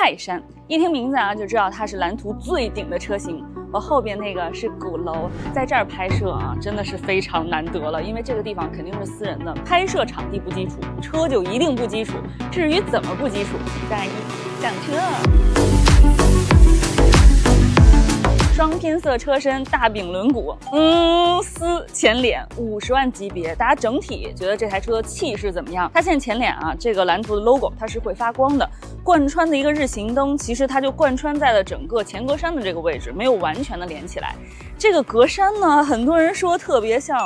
泰山。一听名字啊，就知道它是蓝图最顶的车型。我后边那个是鼓楼，在这儿拍摄啊，真的是非常难得了，因为这个地方肯定是私人的，拍摄场地不基础，车就一定不基础。至于怎么不基础，大一上车。双拼色车身，大饼轮毂，丝前脸50万级别。大家整体觉得这台车气势怎么样？它现在前脸啊，这个蓝图的 logo 它是会发光的，贯穿的一个日行灯，其实它就贯穿在了整个前格栅的这个位置，没有完全的连起来。这个格栅呢，很多人说特别像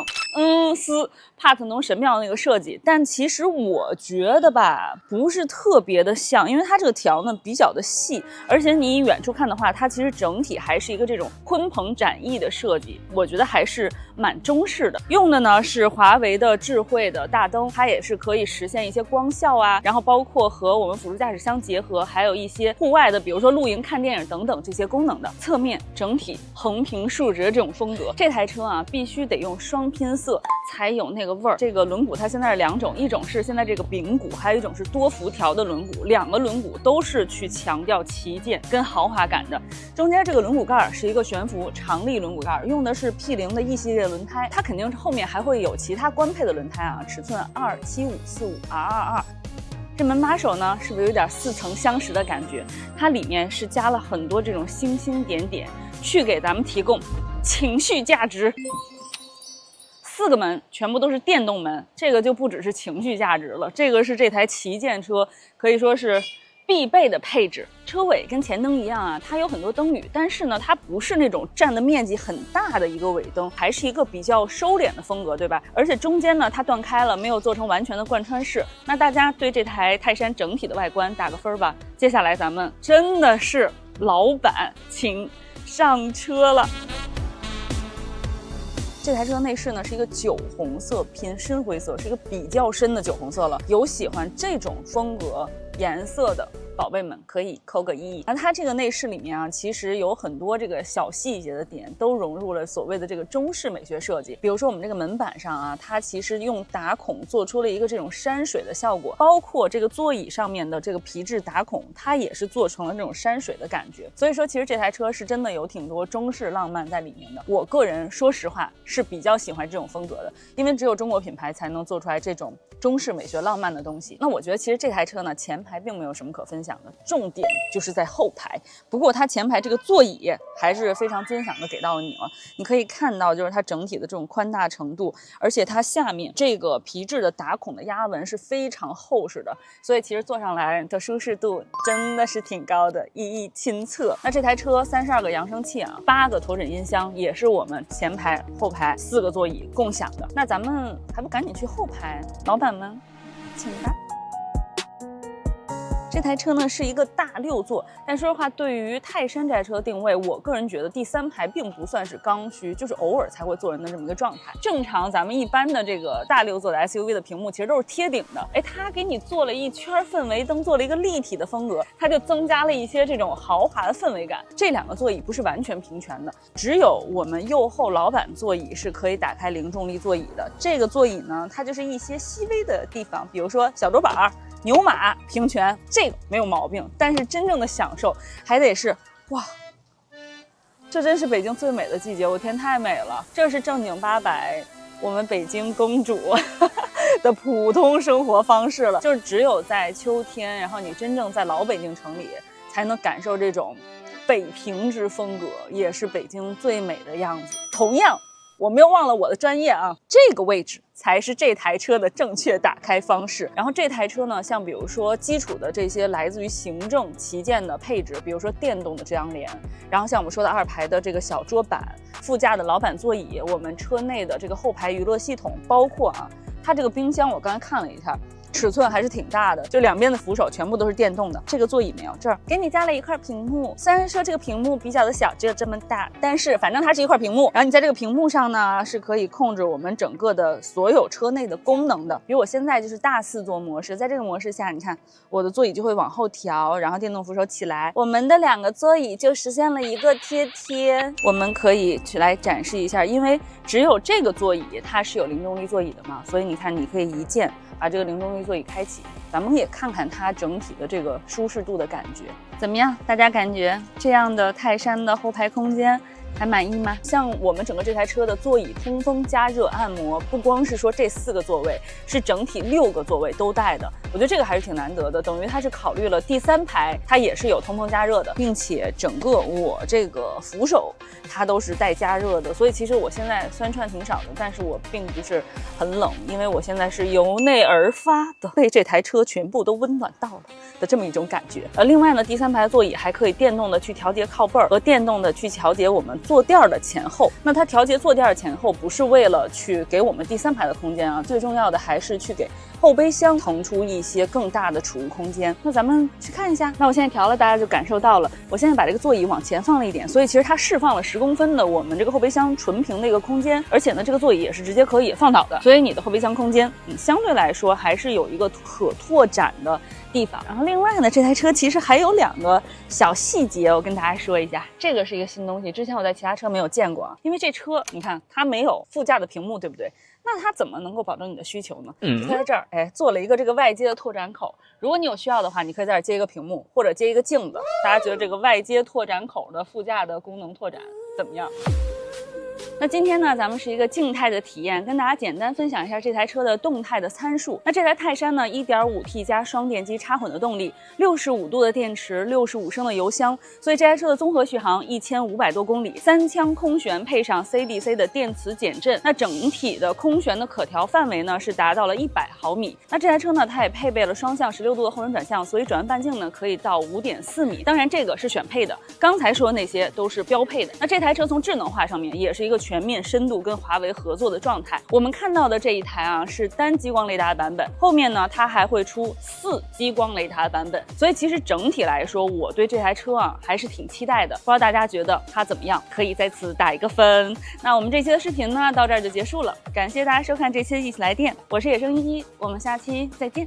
斯帕特农神庙那个设计，但其实我觉得吧，不是特别的像，因为它这个条呢比较的细，而且你远处看的话，它其实整体还是一个这种鲲鹏展翼的设计，我觉得还是蛮中式的。用的呢是华为的智慧的大灯，它也是可以实现一些光效啊，然后包括和我们辅助驾驶相结合，还有一些户外的，比如说露营、看电影等等这些功能的。侧面整体横平竖直的这种风格，这台车啊必须得用双拼色才有那个味儿。这个轮毂它现在是两种，一种是现在这个饼毂，还有一种是多辐条的轮毂，两个轮毂都是去强调旗舰跟豪华感的。中间这个轮毂盖是一个悬浮长立轮毂盖，用的是 P0 的 E 系列轮胎，它肯定是后面还会有其他官配的轮胎啊，尺寸27545R22。这门把手呢，是不是有点似曾相识的感觉？它里面是加了很多这种星星点点，去给咱们提供情绪价值。4个门全部都是电动门，这个就不只是情绪价值了，这个是这台旗舰车可以说是必备的配置。车尾跟前灯一样啊，它有很多灯语，但是呢，它不是那种占的面积很大的一个尾灯，还是一个比较收敛的风格，对吧？而且中间呢，它断开了，没有做成完全的贯穿式。那大家对这台泰山整体的外观打个分吧。接下来咱们真的是老板，请上车了。这台车内饰呢是一个酒红色偏深灰色，是一个比较深的酒红色了。有喜欢这种风格颜色的宝贝们可以扣个1。那它这个内饰里面啊，其实有很多这个小细节的点都融入了所谓的这个中式美学设计。比如说我们这个门板上啊，它其实用打孔做出了一个这种山水的效果，包括这个座椅上面的这个皮质打孔，它也是做成了这种山水的感觉。所以说其实这台车是真的有挺多中式浪漫在里面的。我个人说实话是比较喜欢这种风格的，因为只有中国品牌才能做出来这种中式美学浪漫的东西。那我觉得其实这台车呢，前排并没有什么可分享的，重点就是在后排。不过它前排这个座椅还是非常尊享的给到了你了。你可以看到就是它整体的这种宽大程度，而且它下面这个皮质的打孔的压纹是非常厚实的，所以其实坐上来的舒适度真的是挺高的，一一亲测。那这台车32个扬声器啊，8个头枕音箱，也是我们前排后排4个座椅共享的。那咱们还不赶紧去后排，老板们请吧。这台车呢是一个大6座，但说实话，对于泰山这台车的定位，我个人觉得第3排并不算是刚需，就是偶尔才会坐人的这么一个状态。正常咱们一般的这个大6座的 SUV 的屏幕其实都是贴顶的，它给你做了一圈氛围灯，做了一个立体的风格，它就增加了一些这种豪华的氛围感。这2个座椅不是完全平权的，只有我们右后老板座椅是可以打开零重力座椅的。这个座椅呢，它就是一些细微的地方，比如说小桌板、牛马平权，这个没有毛病。但是真正的享受还得是哇，这真是北京最美的季节，我天，太美了！这是正经8百我们北京公主的普通生活方式了，就是只有在秋天，然后你真正在老北京城里才能感受这种北平之风格，也是北京最美的样子。同样我没有忘了我的专业啊，这个位置才是这台车的正确打开方式。然后这台车呢，像比如说基础的这些来自于行政旗舰的配置，比如说电动的遮阳帘，然后像我们说的2排的这个小桌板，副驾的老板座椅，我们车内的这个后排娱乐系统，包括啊，它这个冰箱我刚才看了一下，尺寸还是挺大的，就两边的扶手全部都是电动的。这个座椅没有，这儿给你加了一块屏幕，虽然说这个屏幕比较的小，只有这么大，但是反正它是一块屏幕。然后你在这个屏幕上呢，是可以控制我们整个的所有车内的功能的。比如我现在就是大4座模式，在这个模式下，你看我的座椅就会往后调，然后电动扶手起来，我们的2个座椅就实现了一个贴贴。我们可以去来展示一下，因为只有这个座椅它是有零重力座椅的嘛，所以你看你可以一键把这个零重力力座椅开启，咱们也看看它整体的这个舒适度的感觉怎么样？大家感觉这样的泰山的后排空间还满意吗？像我们整个这台车的座椅通风、加热、按摩，不光是说这4个座位，是整体6个座位都带的。我觉得这个还是挺难得的，等于它是考虑了第3排，它也是有通风加热的，并且整个我这个扶手它都是带加热的。所以其实我现在酸串挺少的，但是我并不是很冷，因为我现在是由内而发的被这台车全部都温暖到了的这么一种感觉。另外呢，第3排座椅还可以电动的去调节靠背儿和电动的去调节我们坐垫的前后。那它调节坐垫前后不是为了去给我们第3排的空间啊，最重要的还是去给后备箱腾出一些更大的储物空间。那咱们去看一下。那我现在调了，大家就感受到了。我现在把这个座椅往前放了一点，所以其实它释放了10公分的我们这个后备箱纯平的一个空间，而且呢，这个座椅也是直接可以放倒的，所以你的后备箱空间，相对来说还是有一个可拓展的地方。然后另外呢，这台车其实还有2个小细节，我跟大家说一下。这个是一个新东西，之前我在其他车没有见过啊。因为这车你看它没有副驾的屏幕，对不对？那它怎么能够保证你的需求呢？它在这儿做了一个这个外接的拓展口，如果你有需要的话，你可以在这儿接一个屏幕或者接一个镜子。大家觉得这个外接拓展口的副驾的功能拓展怎么样？那今天呢，咱们是一个静态的体验，跟大家简单分享一下这台车的动态的参数。那这台泰山呢 1.5T 加双电机插混的动力，65度的电池，65升的油箱，所以这台车的综合续航1500多公里，3腔空悬配上 CDC 的电磁减震，那整体的空悬的可调范围呢是达到了100毫米。那这台车呢，它也配备了双向16度的后轮转向，所以转弯半径呢可以到5.4米。当然这个是选配的，刚才说的那些都是标配的。那这台车从智能化上面也是一个全面深度跟华为合作的状态。我们看到的这一台啊是单激光雷达的版本，后面呢它还会出4激光雷达的版本，所以其实整体来说，我对这台车啊还是挺期待的。不知道大家觉得它怎么样？可以再次打一个分。那我们这期的视频呢到这儿就结束了，感谢大家收看这期的一起来电，我是野生依依，我们下期再见。